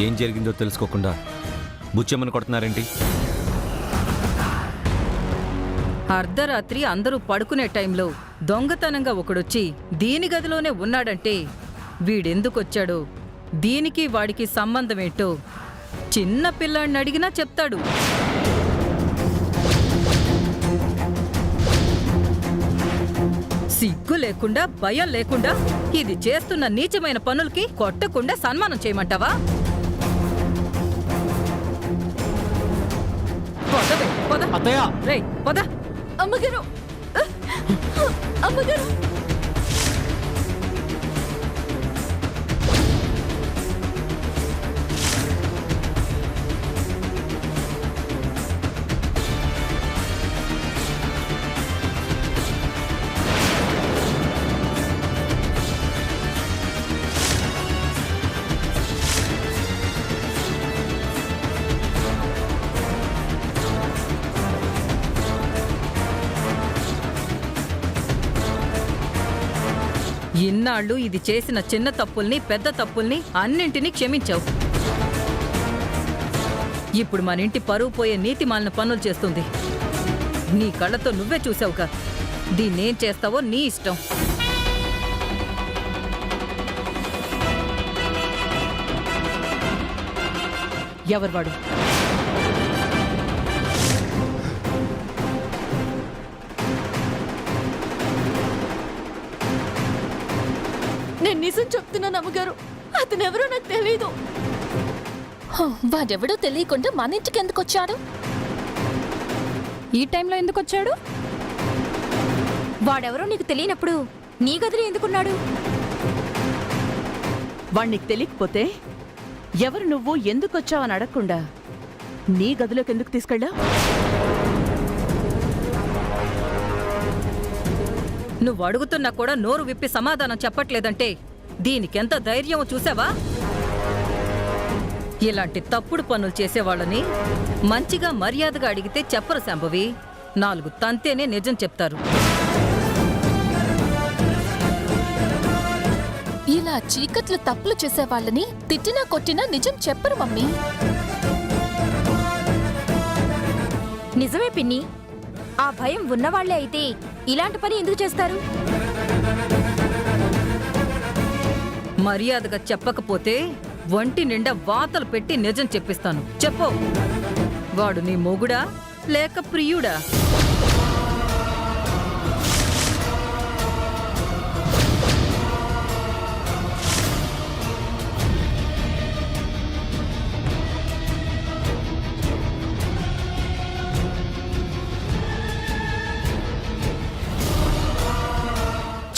ఏం జరిగిందో తెలుసుకోకుండా బుచ్చమ్మని కొడుతున్నారేంటి? అర్ధరాత్రి అందరూ పడుకునే టైంలో దొంగతనంగా ఒకడొచ్చి దీని గదిలోనే ఉన్నాడంటే వీడెందుకొచ్చాడో, దీనికి వాడికి సంబంధమేంటో చిన్న పిల్లాడిని అడిగినా చెప్తాడు. సిగ్గు లేకుండా, భయం లేకుండా ఇది చేస్తున్న నీచమైన పనులకి కొట్టకుండా సన్మానం చేయమంటావా? పొదవే, పొద. అత్తయ్య! రేయ్, పొద. అమ్మగారు, అమ్మగారు, ఇన్నాళ్ళు ఇది చేసిన చిన్న తప్పుల్ని, పెద్ద తప్పుల్ని అన్నింటినీ క్షమించావు. ఇప్పుడు మన ఇంటి పరువు పోయే నీతిమాలిన పనులు చేస్తుంది. నీ కళ్ళతో నువ్వే చూసావుగా. దీన్నేం చేస్తావో నీ ఇష్టం. ఎవరు వాడు? నేను నిజం చెప్తున్నాను అమ్మగారు. అతనెవరో నాకు తెలీదు. వాడెవడో తెలియకుండా మన ఇంటికి ఎందుకు వచ్చాడు? ఈ టైంలో ఎందుకు వచ్చాడు? వాడెవరో నీకు తెలియనప్పుడు నీ గదిలో ఎందుకున్నాడు? వాణ్ణికి తెలియకపోతే ఎవరు నువ్వు ఎందుకొచ్చావని అడగకుండా నీ గదిలోకి ఎందుకు తీసుకెళ్ళా? నువ్వు అడుగుతున్నా కూడా నోరు విప్పి సమాధానం చెప్పట్లేదంటే దీనికెంత ధైర్యమో చూసావా? ఇలాంటి తప్పుడు పనులు చేసేవాళ్ళని మంచిగా మర్యాదగా అడిగితే చెప్పరు శాంభవి. 4 తంతేనే నిజం చెప్తారు. ఇలా చీకట్లు తప్పులు చేసే వాళ్ళని తిట్టినా కొట్టినా నిజం చెప్పరు మమ్మీ. నిజమే పిన్ని. ఆ భయం ఉన్నవాళ్లే అయితే ఇలాంటి పని ఎందుకు చేస్తారు? మర్యాదగా చెప్పకపోతే ఒంటి నిండా వాతలు పెట్టి నిజం చెప్పిస్తాను. చెప్పు, వాడు నీ మొగుడా లేక ప్రియుడా?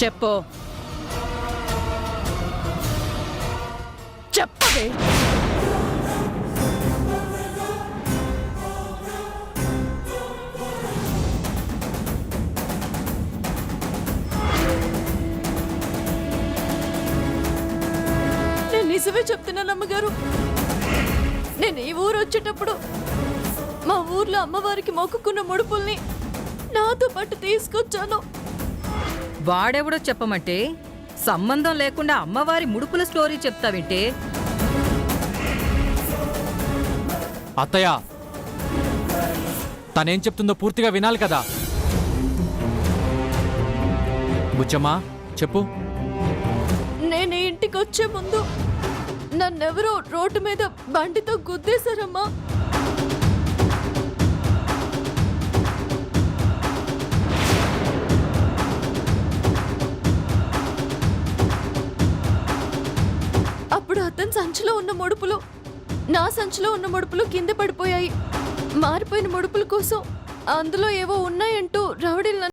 చెప్పు, చెప్పవే. నేను నిజమే చెప్తున్నాను అమ్మగారు. నేను ఈ ఊరు వచ్చేటప్పుడు మా ఊర్లో అమ్మవారికి మొక్కుకున్న ముడుపుల్ని నాతో పాటు తీసుకొచ్చాను. వాడెవడో చెప్పమంటే సంబంధం లేకుండా అమ్మవారి ముడుపుల స్టోరీ చెప్తావింటే? అత్తయ్య, తనేం చెప్తుందో పూర్తిగా వినాలి కదా. బుచ్చమ్మా, చెప్పు. నేను ఈ ఇంటికి వచ్చే ముందు నన్నెవరో రోడ్డు మీద బండితో గుద్దేశారమ్మా. అప్పుడు అతని సంచిలో ఉన్న ముడుపులు నా సంచిలో ఉన్న ముడుపులు కింద పడిపోయాయి. మారిపోయిన ముడుపుల కోసం అందులో ఏవో ఉన్నాయంటూ రౌడీలు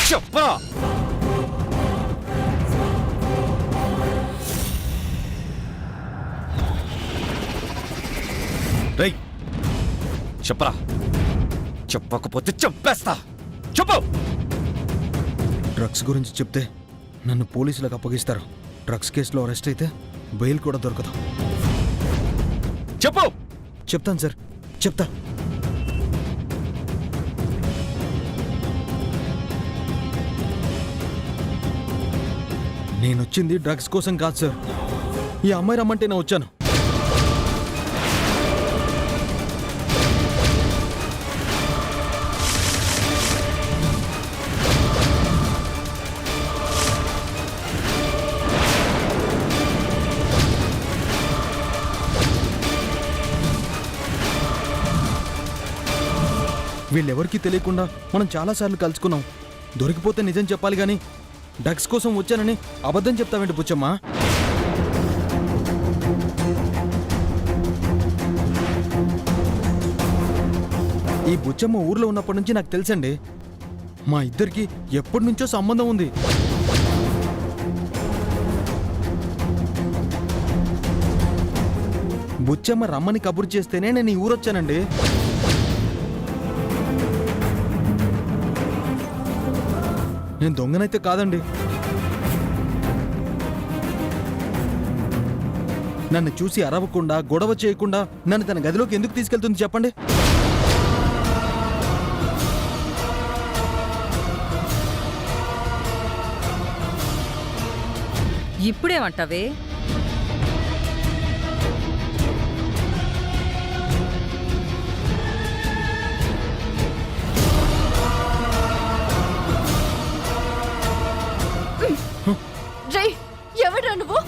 చెప్పరా రేయ్ చెప్పరా చెప్పకపోతే చంపేస్తా చెప్పు. డ్రగ్స్ గురించి చెప్తే నన్ను పోలీసులకు అప్పగిస్తారు. డ్రగ్స్ కేసులో అరెస్ట్ అయితే బెయిల్ కూడా దొరకదు. చెప్పు. చెప్తాను సార్, చెప్తా. నేనొచ్చింది డ్రగ్స్ కోసం కాదు సార్. ఈ అమ్మాయి రమ్మంటే నేను వచ్చాను. వీళ్ళెవరికీ తెలియకుండా మనం చాలాసార్లు కలుసుకున్నాం. దొరికిపోతే నిజం చెప్పాలి కానీ డ్రగ్స్ కోసం వచ్చానని అబద్ధం చెప్తావేంటి బుచ్చమ్మా? ఈ బుచ్చమ్మ ఊర్లో ఉన్నప్పటి నుంచి నాకు తెలుసండి. మా ఇద్దరికి ఎప్పటి నుంచో సంబంధం ఉంది. బుచ్చమ్మ రమ్మని కబురు చేస్తేనే నేను ఈ ఊరొచ్చానండి. నేను దొంగనైతే కాదండి. నన్ను చూసి అరవకుండా గొడవ చేయకుండా నన్ను తన గదిలోకి ఎందుకు తీసుకెళ్తుంది చెప్పండి? ఇప్పుడేమంటావే? రే, ఎవడ్రా నువ్వు?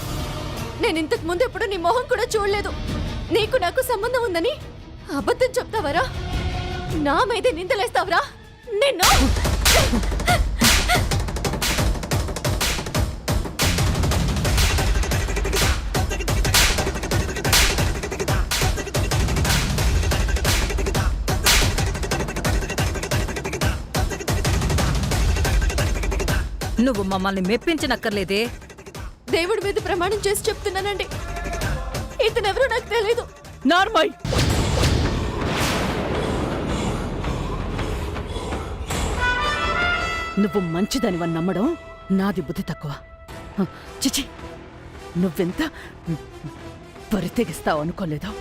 నేను ఇంతకు ముందు ఎప్పుడు నీ మొహం కూడా చూడలేదు. నీకు నాకు సంబంధం ఉందని అబద్ధం చెప్తావరా? నా మీదే నిందలేస్తావరా? నిన్ను నువ్వు మమ్మల్ని మెప్పించనక్కర్లేదే. దేవుడి మీద ప్రమాణం చేసి చెప్తున్నానండి, ఇతనెవరో నాకు తెలీదు. నార్మల్. నువ్వు మంచిదానివని నమ్మడం నాది బుద్ధి తక్కువ. చిచి, నువ్వెంత పరితెగిస్తావు అనుకోలేదు.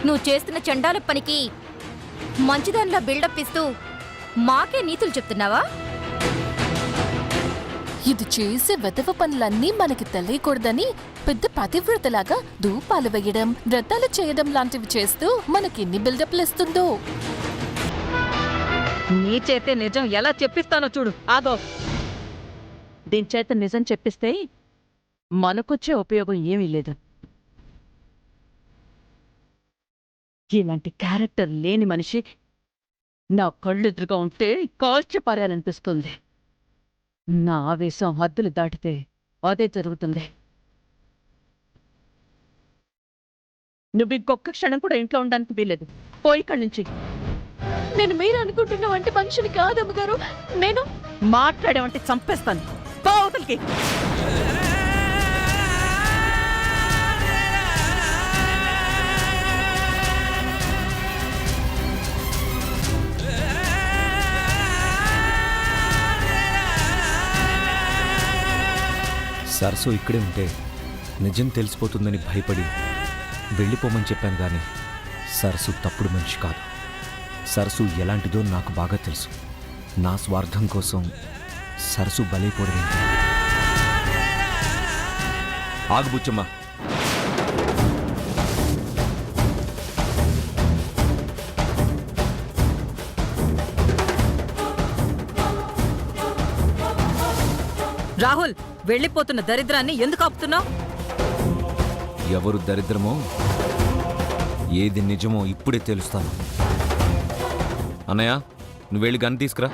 నువ్వు చేస్తున్న చండాల పనికి మంచిదానిలా బిల్డప్ ఇస్తూ మాకే నీతులు చెప్తున్నావా? ఇది చేసే వెధవ పనులన్నీ మనకి తెలియకూడదని పెద్ద పతివ్రతలాగా ధూపాలు వేయడం, వ్రతాలు చేయడం లాంటివి చేస్తూ మనకెన్ని బిల్డప్లు ఇస్తుందో. నీ చేతే నిజం ఎలా చెప్పిస్తానో చూడు. ఆగో. దీని చేత నిజం చెప్పిస్తే మనకొచ్చే ఉపయోగం ఏమీ లేదు. ఇలాంటి క్యారెక్టర్ లేని మనిషి నా కళ్ళెదురుగా ఉంటే కాల్చి పారాలనిపిస్తుంది. నా ఆవేశం హద్దులు దాటితే అదే జరుగుతుంది. నువ్వు ఇంకొక క్షణం కూడా ఇంట్లో ఉండడానికి వీలేదు. పోయి ఇక్కడి నుంచి. నేను మీరు అనుకుంటున్న వంటి మనిషిని కాదమ్మగారు. నేను మాట్లాడేవంటే చంపేస్తాను. పోవతలకి. సరస్సు ఇక్కడే ఉంటే నిజం తెలిసిపోతుందని భయపడి వెళ్ళిపోమని చెప్పాను కానీ సరస్సు తప్పుడు మనిషి కాదు. సరస్సు ఎలాంటిదో నాకు బాగా తెలుసు. నా స్వార్థం కోసం సరస్సు బలైపోవడమేంటి? ఆగు బుచ్చమ్మ. రాహుల్, వెళ్ళిపోతున్న దరిద్రాన్ని ఎందుకు ఆపుతున్నావు? ఎవరు దరిద్రమో ఏది నిజమో ఇప్పుడే తెలుస్తాను. అన్నయ్య, నువ్వు వెళ్ళి గన్ తీసుకురా.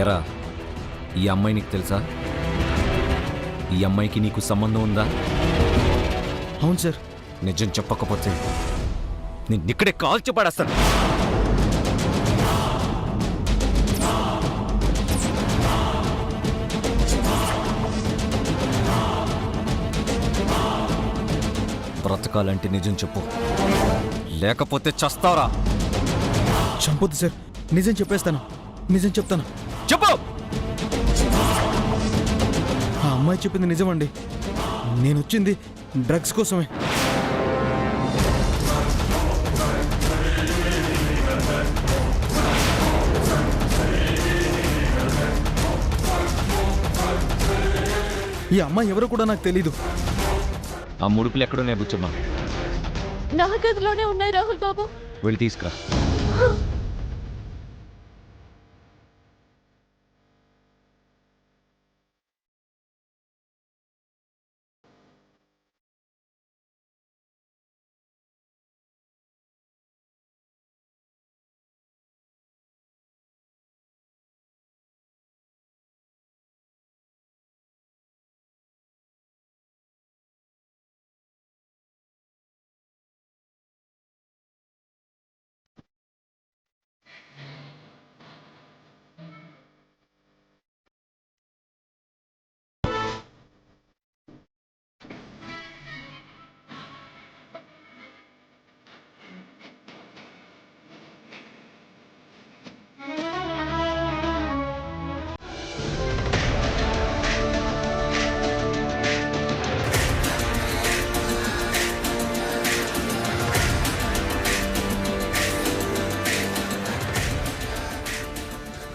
ఎరా, ఈ అమ్మాయి నీకు తెలుసా? ఈ అమ్మాయికి నీకు సంబంధం ఉందా? అవును సార్. నిజం చెప్పకపోతే నిన్నిక్కడే కాల్చి పడేస్తాను. బ్రతకాలంటే నిజం చెప్పు, లేకపోతే చస్తావరా. చంపొద్దు సార్, నిజం చెప్పేస్తాను. నిజం చెప్తాను. చెప్పు. ఆ అమ్మాయి చెప్పింది నిజమండి. నేను వచ్చింది డ్రగ్స్ కోసమే. ఈ అమ్మాయి ఎవరో కూడా నాకు తెలీదు. ఆ ముడుపులు ఎక్కడున్నాయి బుచ్చమ్మ? నా గదిలోనే ఉన్నాయి రాహుల్ బాబు. వెళ్ళి తీసుకురా.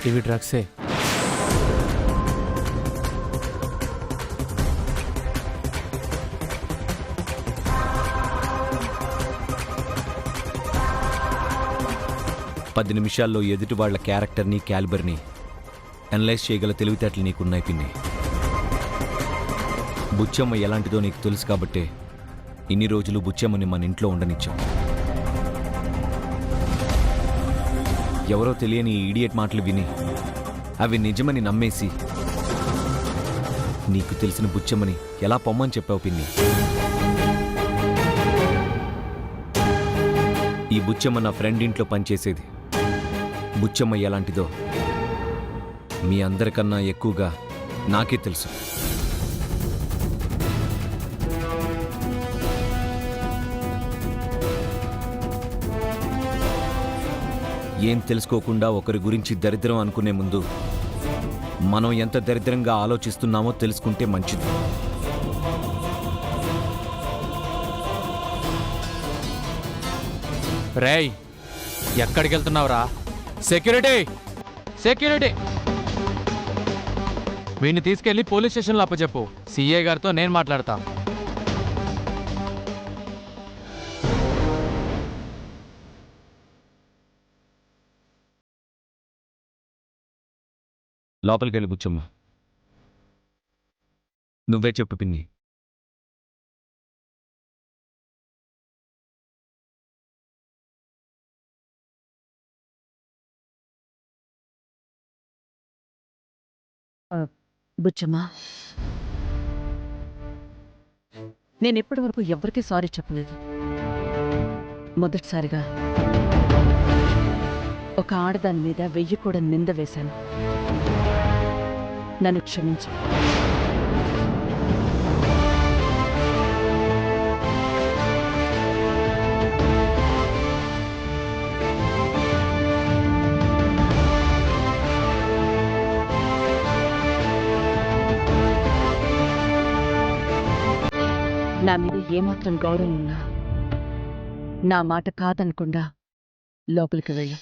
ఇవి డ్రగ్సే. పది నిమిషాల్లో ఎదుటి వాళ్ళ క్యారెక్టర్ని, క్యాలిబర్ని అనలైజ్ చేయగల తెలివితేటలు నీకున్నాయి పిన్ని. బుచ్చమ్మ ఎలాంటిదో నీకు తెలుసు కాబట్టే ఇన్ని రోజులు బుచ్చమ్మని మన ఇంట్లో ఉండనిచ్చాం. ఎవరో తెలియని ఈడియట్ మాటలు విని అవి నిజమని నమ్మేసి నీకు తెలిసిన బుచ్చమ్మని ఎలా పొమ్మని చెప్పావు పిన్ని? ఈ బుచ్చమ్మ నా ఫ్రెండ్ ఇంట్లో పనిచేసేది. బుచ్చమ్మ ఎలాంటిదో మీ అందరికన్నా ఎక్కువగా నాకే తెలుసు. ఏం తెలుసుకోకుండా ఒకరి గురించి దరిద్రం అనుకునే ముందు మనం ఎంత దరిద్రంగా ఆలోచిస్తున్నామో తెలుసుకుంటే మంచిది. రేయ్, ఎక్కడికి వెళ్తున్నావురా? Security, security! వీడిని తీసుకెళ్లి పోలీస్ స్టేషన్లో అప్పచెప్పు. సీఏ గారితో నేను మాట్లాడతా. లోపలికి వెళ్ళి బుచ్చమ్మ. నువ్వే చెప్పు పిన్ని. బుచ్చమ్మా, నేను ఇప్పటి వరకు ఎవరికీ సారీ చెప్పలేదు. మొదటిసారిగా ఒక ఆడదాని మీద 1000 కూడా నింద వేశాను. నన్ను క్షమించు. నా మీద ఏమాత్రం గౌరవం ఉన్నా నా మాట కాదనకుండా లోపలికి వెళ్ళు.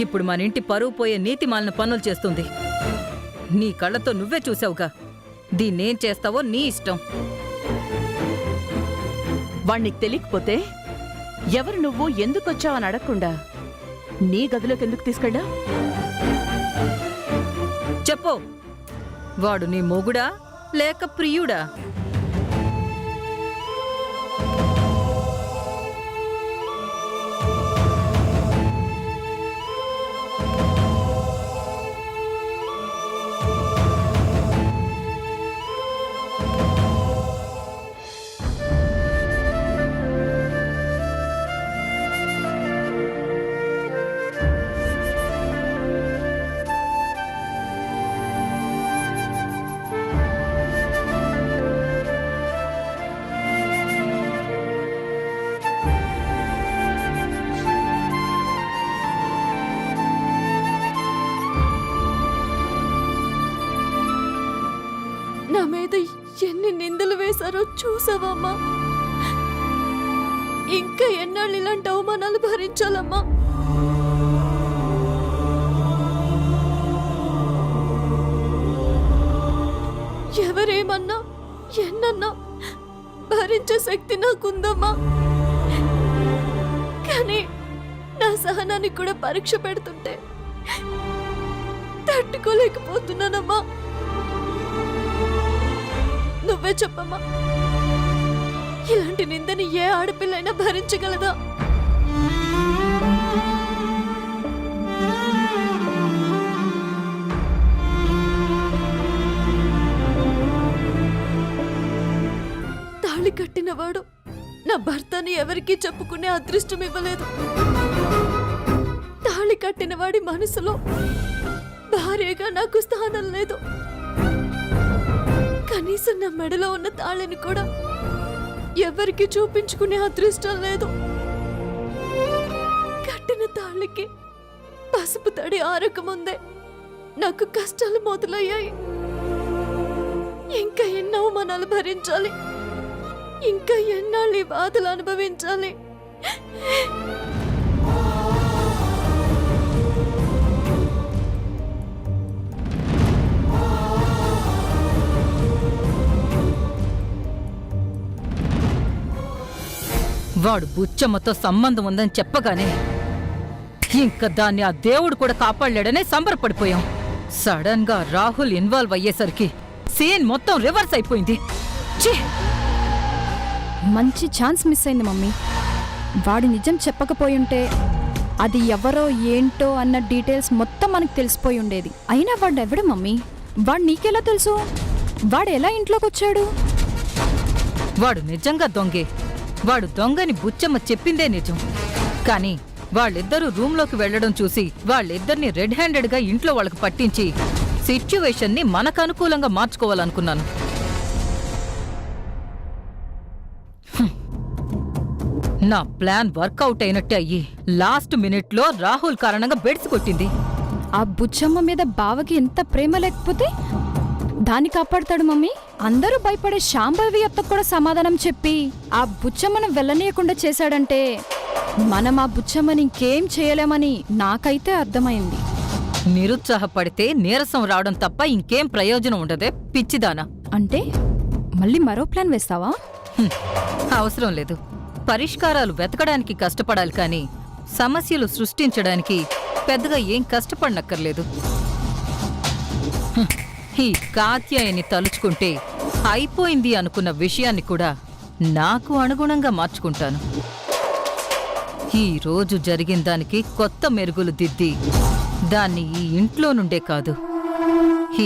ఇప్పుడు మన ఇంటి పరువు పోయే నీతి మాలిన పనులు చేస్తుంది. నీ కళ్ళతో నువ్వే చూసావుగా దీన్నేం చేస్తావో నీ ఇష్టం. వాణ్ణికి తెలియకపోతే ఎవరు నువ్వు ఎందుకొచ్చావని అడగకుండా నీ గదిలోకి ఎందుకు తీసుకెళ్ళా? చెప్పు, వాడు నీ మొగుడా లేక ప్రియుడా? నా మీద ఎన్ని నిందలు వేశారో చూసావమ్మా? ఇంకా ఎన్నాళ్ళు ఇలాంటి అవమానాలు భరించాలమ్మా? ఎవరేమన్నా ఎన్నన్నా భరించే శక్తి నాకుందమ్మా. కానీ నా సహనాన్ని కూడా పరీక్ష పెడుతుంటే తట్టుకోలేకపోతున్నానమ్మా. నువ్వే చెప్పమ్మా, ఇలాంటి నిందని ఏ ఆడపిల్లైనా భరించగలదా? తాళి కట్టినవాడు నా భర్తని ఎవరికీ చెప్పుకునే అదృష్టం ఇవ్వలేదు. తాళి కట్టినవాడి మనసులో భార్యగా నాకు స్థానం లేదు. కనీసం నా మెడలో ఉన్న తాళిని కూడా ఎవరికి చూపించుకునే అదృష్టం లేదు. కట్టిన తాళికి పసుపు తడి ఆరకముందే నాకు కష్టాలు మొదలయ్యాయి. ఇంకా ఎన్నో అవమానాలు భరించాలి, ఇంకా ఎన్నాళ్ళు ఈ బాధలు అనుభవించాలి? వాడు బుచ్చమ్మతో సంబంధం ఉందని చెప్పగానే ఇంకా దాన్ని ఆ దేవుడు కూడా కాపాడలేడనే సంబరపడిపోయాం. సడన్ గా రాహుల్ ఇన్వాల్వ్ అయ్యేసరికి సీన్ మొత్తం రివర్స్ అయిపోయింది. ఛీ! మంచి ఛాన్స్ మిస్ అయింది మమ్మీ. వాడి నిజం చెప్పకపోయుంటే అది ఎవరో ఏంటో అన్న డీటెయిల్స్ మొత్తం మనకు తెలిసిపోయి ఉండేది. అయినా వాడు ఎవడు మమ్మీ? వాడు నీకెలా తెలుసు? వాడు ఎలా ఇంట్లోకి వచ్చాడు? వాడు నిజంగా దొంగే. వాడు దొంగని బుచ్చమ్మ చెప్పిందే నిజం. కానీ వాళ్ళిద్దరూ రూంలోకి వెళ్లడం చూసి వాళ్ళిద్దరిని రెడ్ హ్యాండెడ్ గా ఇంట్లో వాళ్ళకు పట్టించి సిచ్యువేషన్ ని మనకు అనుకూలంగా మార్చుకోవాలనుకున్నాను. నా ప్లాన్ వర్కౌట్ అయినట్టే అయ్యి లాస్ట్ మినిట్ లో రాహుల్ కారణంగా బెడ్స్ కొట్టింది. ఆ బుచ్చమ్మ మీద బావకి ఎంత ప్రేమ లేకపోతే దాన్ని కాపాడతాడు మమ్మీ. అందరూ భయపడే శాంభవి అత్తకు కూడా సమాధానం చెప్పి ఆ బుచ్చమ్మను వెళ్ళనీయకుండా చేశాడంటే మనం ఆ బుచ్చమ్మని ఇంకేం చేయలేమని నాకైతే అర్థమైంది. నిరుత్సాహపడితే నీరసం రావడం తప్ప ఇంకేం ప్రయోజనం ఉండదే పిచ్చిదానా. అంటే మళ్ళీ మరో ప్లాన్ వేస్తావా? అవసరం లేదు. పరిష్కారాలు వెతకడానికి కష్టపడాలి కానీ సమస్యలు సృష్టించడానికి పెద్దగా ఏం కష్టపడనక్కర్లేదు. ఈ కాత్యాయని తలుచుకుంటే అయిపోయింది అనుకున్న విషయాన్ని కూడా నాకు అనుగుణంగా మార్చుకుంటాను. ఈ రోజు జరిగిన దానికి కొత్త మెరుగులు దిద్ది దాన్ని ఈ ఇంట్లో నుండే కాదు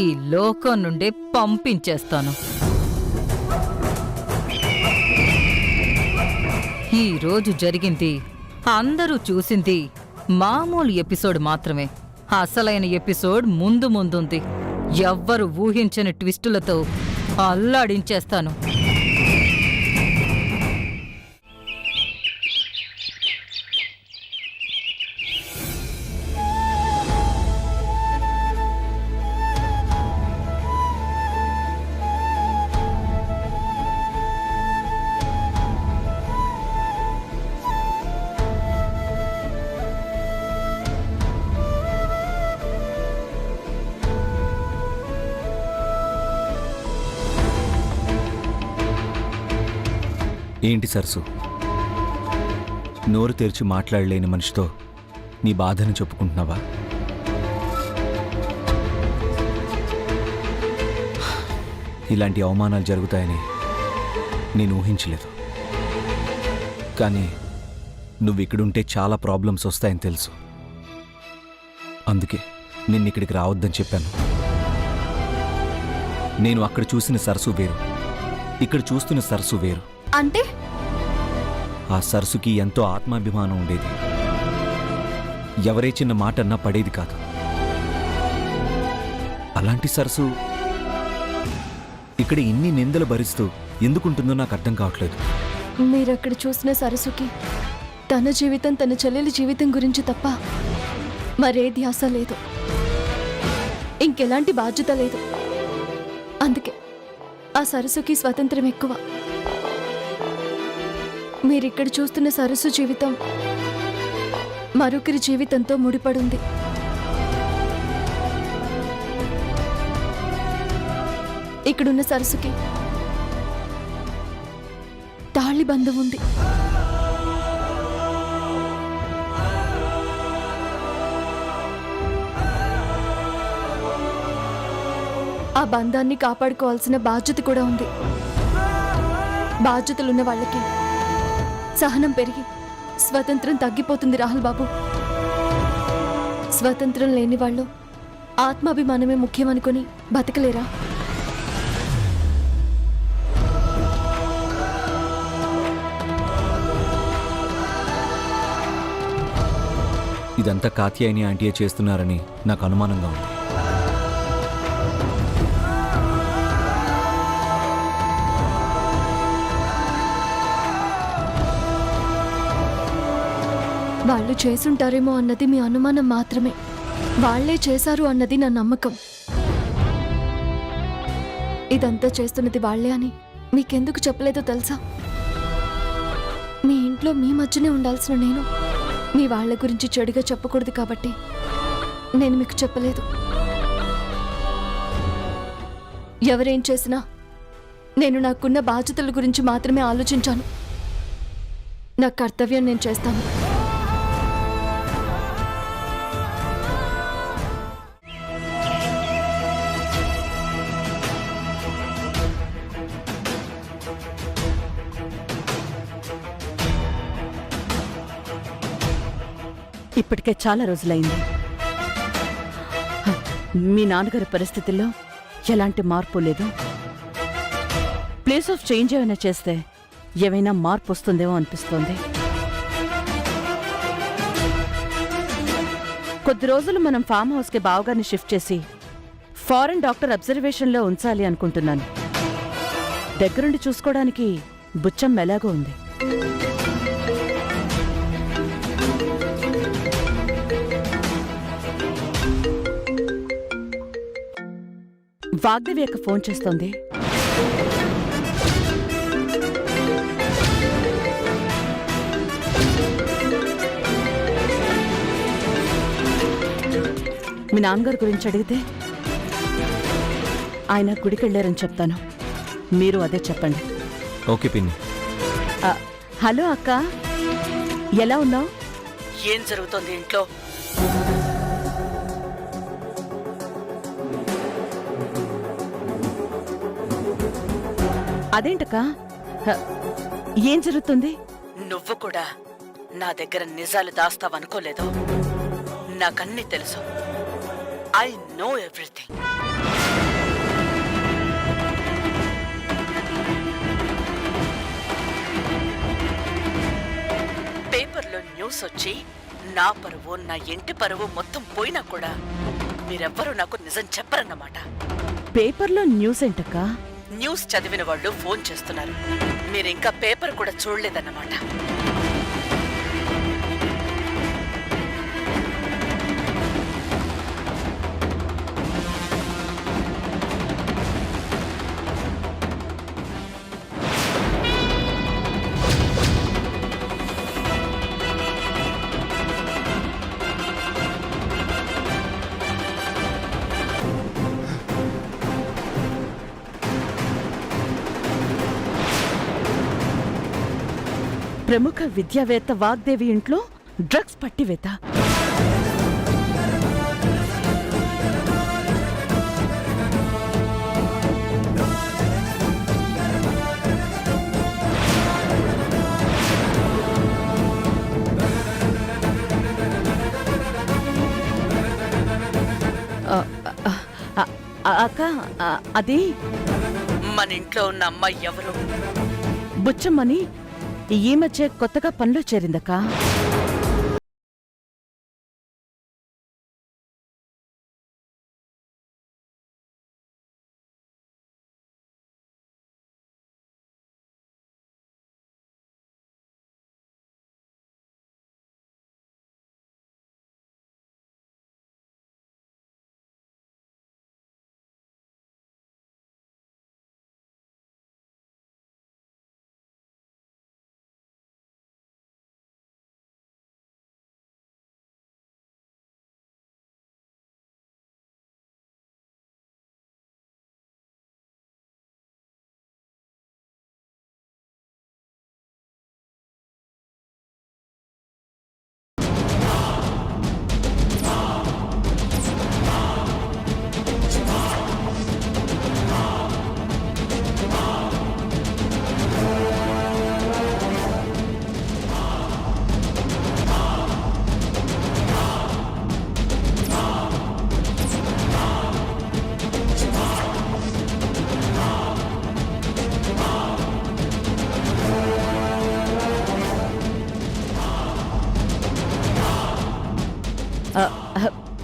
ఈ లోకం నుండే పంపించేస్తాను. ఈ రోజు జరిగింది అందరూ చూసింది మామూలు ఎపిసోడ్ మాత్రమే. అసలైన ఎపిసోడ్ ముందు ముందుంది. ఎవ్వరు ఊహించని ట్విస్టులతో అల్లాడించేస్తాను. ఏంటి సరసు, నోరు తెరిచి మాట్లాడలేని మనిషితో నీ బాధను చెప్పుకుంటున్నావా? ఇలాంటి అవమానాలు జరుగుతాయని నేను ఊహించలేదు. కానీ నువ్వు ఇక్కడుంటే చాలా ప్రాబ్లమ్స్ వస్తాయని తెలుసు. అందుకే నిన్నిక్కడికి రావద్దని చెప్పాను. నేను అక్కడ చూసిన సరసు వేరు, ఇక్కడ చూస్తున్న సరసు వేరు. అంటే ఆ సరసుకి ఎంతో ఆత్మాభిమానం ఉండేది. ఎవరే చిన్న మాట అన్నా పడేది కాదు. అలాంటి సరసు ఇక్కడ ఇన్ని నిందలు భరిస్తూ ఎందుకుంటుందో నాకు అర్థం కావట్లేదు. మీరక్కడ చూసిన సరస్సుకి తన జీవితం, తన చెల్లెలి జీవితం గురించి తప్ప మరే ధ్యాస లేదు, ఇంకెలాంటి బాధ్యత లేదు. అందుకే ఆ సరస్సుకి స్వతంత్రం ఎక్కువ. మీరిక్కడ చూస్తున్న సరస్సు జీవితం మరొకరి జీవితంతో ముడిపడుంది. ఇక్కడున్న సరస్సుకి తాళి బంధం ఉంది. ఆ బంధాన్ని కాపాడుకోవాల్సిన బాధ్యత కూడా ఉంది. బాధ్యతలున్న వాళ్ళకి సహనం పెరిగి స్వతంత్రం తగ్గిపోతుంది రాహుల్ బాబు. స్వతంత్రం లేని వాళ్ళు ఆత్మాభిమానమే ముఖ్యమనుకొని బతకలేరా? ఇదంతా కాత్యాయని ఆంటీయే చేస్తున్నారని నాకు అనుమానంగా ఉంది. వాళ్ళు చేసుంటారేమో అన్నది మీ అనుమానం మాత్రమే. వాళ్లే చేశారు అన్నది నా నమ్మకం. ఇదంతా చేస్తున్నది వాళ్లే అని మీకెందుకు చెప్పలేదో తెలుసా? మీ ఇంట్లో మీ మధ్యనే ఉండాల్సిన నేను మీ వాళ్ళ గురించి చెడుగా చెప్పకూడదు కాబట్టి నేను మీకు చెప్పలేదు. ఎవరేం చేసినా నేను నాకున్న బాధ్యతల గురించి మాత్రమే ఆలోచించాను. నా కర్తవ్యం నేను చేస్తాను. ఇప్పటికే చాలా రోజులైంది. మీ నాన్నగారి పరిస్థితుల్లో ఎలాంటి మార్పు లేదు. ప్లేస్ ఆఫ్ చేంజ్ ఏమైనా చేస్తే ఏమైనా మార్పు వస్తుందేమో అనిపిస్తోంది. కొద్ది రోజులు మనం ఫామ్ హౌస్కి బావగారిని షిఫ్ట్ చేసి ఫారెన్ డాక్టర్ అబ్జర్వేషన్లో ఉంచాలి అనుకుంటున్నాను. దగ్గరుండి చూసుకోవడానికి బుచ్చమ్మ ఎలాగో ఉంది. వాగ్దేవి అక్క ఫోన్ చేస్తోంది. మీ నాన్నగారి గురించి అడిగితే ఆయన గుడికెళ్ళారని చెప్తాను. మీరు అదే చెప్పండి. ఓకే పిన్ని. హలో అక్క, ఎలా ఉన్నావు? ఏం జరుగుతోంది ఇంట్లో? అదేంటక్క, ఏం జరుగుతుంది? నువ్వు కూడా నా దగ్గర నిజాలు దాస్తావనుకోలేదు. నాకన్నీ తెలుసు. I know everything. పేపర్లో న్యూస్ వచ్చి నా పరువు, నా ఇంటి పరువు మొత్తం పోయినా కూడా మీరెవ్వరూ నాకు నిజం చెప్పరన్నమాట. పేపర్లో న్యూస్ ఏంటక్క? న్యూస్ చదివిన వాళ్ళు ఫోన్ చేస్తున్నారు. మీరింకా పేపర్ కూడా చూడలేదన్నమాట. ప్రముఖ విద్యావేత్త వాగ్దేవి ఇంట్లో డ్రగ్స్ పట్టివేత. అక్క, అది మన ఇంట్లో ఉన్న అమ్మాయి ఎవరు? బుచ్చమ్మని ఈ మధ్య కొత్తగా పనిలో చేరిందక్క.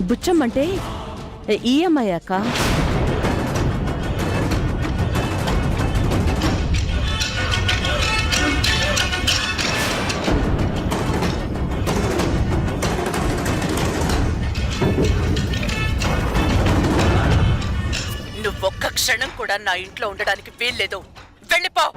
బుచ్చమ్మంటే ఈ అమ్మాయి అక్క. నువ్వొక్క క్షణం కూడా నా ఇంట్లో ఉండడానికి వీల్లేదు. వెళ్ళిపో.